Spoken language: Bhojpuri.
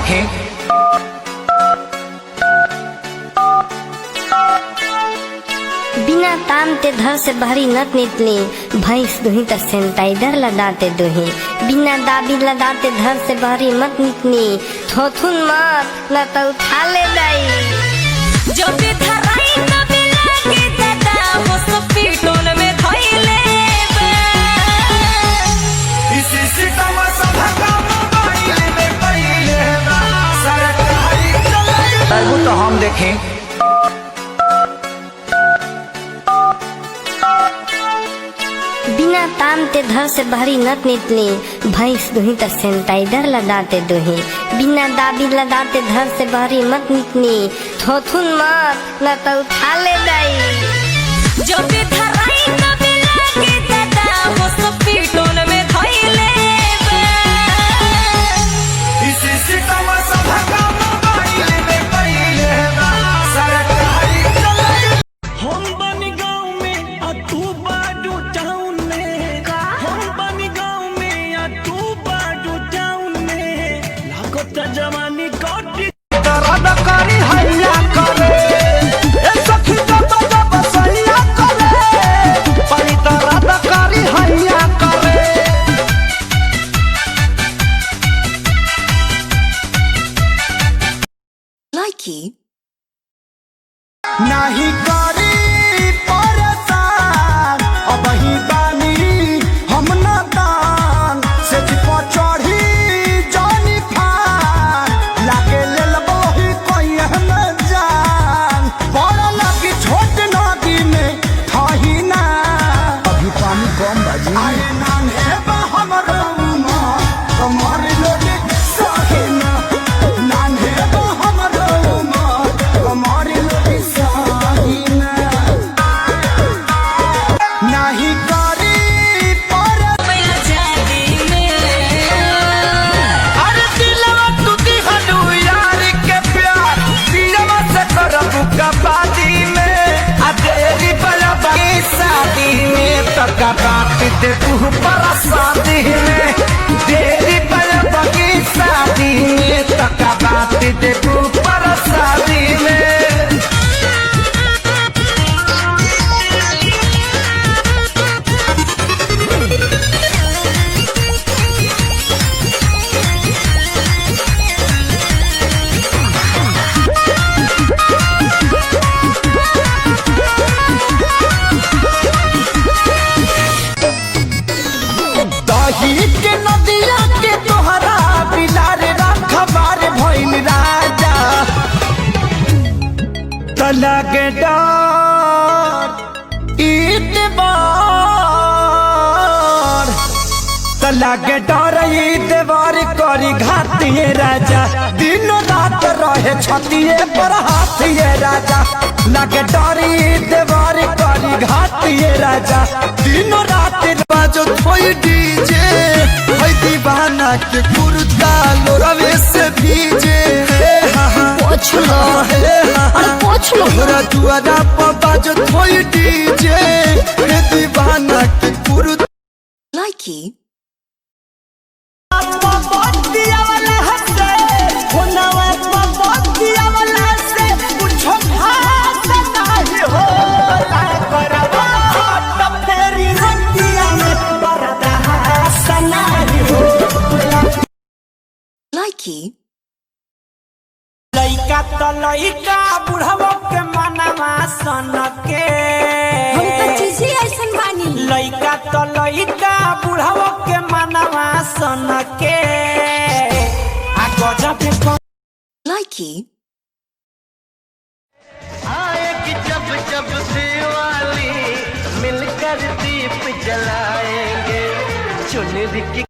देखें। बिना ताम ते घर से बाहरी नत निकली, भैंस दुही त सैनिटाइजर लगाते दुही। बिना दाबी लगाते घर से बाहरी मत निकली, थोथुन मत न तो उठा ले जाई। जो भी धराई न मिला के दादा वो सब पीटोन में धइले इसी सितम सभा मोबाइल में पहिले बा सरकारी चलाई तो हम देखें। बिना ताम ते घर से बाहरी नत निकली, भैंस दुही त सैनिटाइजर लगाते दुही। बिना दाबी लगाते घर से बाहरी मत निकली, थोथुन मत न तो उठा ले जाई। जो भी धराई न मिला के दादा वो सब पीटोन में धइले इसी सितम सभा मोबाइल में पहिले बा सरकारी चलाई। हम बन गाँव में आ तू बाडू टाउन में, हम बन गाँव में आ तू बाडू टाउन में, लागत जवानी कोटी दर्द करी हैया करे ए सखी जब जब सैया करे परी दर्द करी हैया करे। लाइकी नहीं करी परेशान अब ही बानी हम नादान से जिपो चढ़ी जानी फान लागे लेल बही कोई हम जान बड़ा लगी छोट नदी में थाही ना अभी पानी कम बाजी आए नान है बा हमर कमर लोगे सहे ना नान है बा हमर कमर लोगे सहे ना नहीं करी पर आजादी में अरे दिलवा तू दिहनु यार के प्यार दिलवा से करबू कबादी में आ तेरी बलबा की शादी में तो कबाती दे तू पर शादी में तेरी बलबा की शादी में तो कबाती दे तू पर शादी में। दही के नदिया के तोहरा बिलार रखबार भइल राजा तलगे डर ईदवार तलगे डर ईदवार करी घातिए राजा दिन रात रहे छतिए पर हाथिए राजा लगे डर ईदवार करी घातिए राजा दिन रात बाजो थोई डीजे होई दीवाना के कुर्ता लोरवे से भीजे पोछ लो हे पोछ लो तोहरा दुआरा पर बाजो थोई डीजे हे दीवाना के कुर्ता लाइकी लाइकी लइका तो लइका बुढ़वा के मनवा सन के हम तो चीज़ ऐसन बानी। लइका तो लइका बुढ़वा के मनवा सन के आ गजब के लाइकी आएगी जब जब दिवाली मिलकर दीप जलाएंगे चुनरी की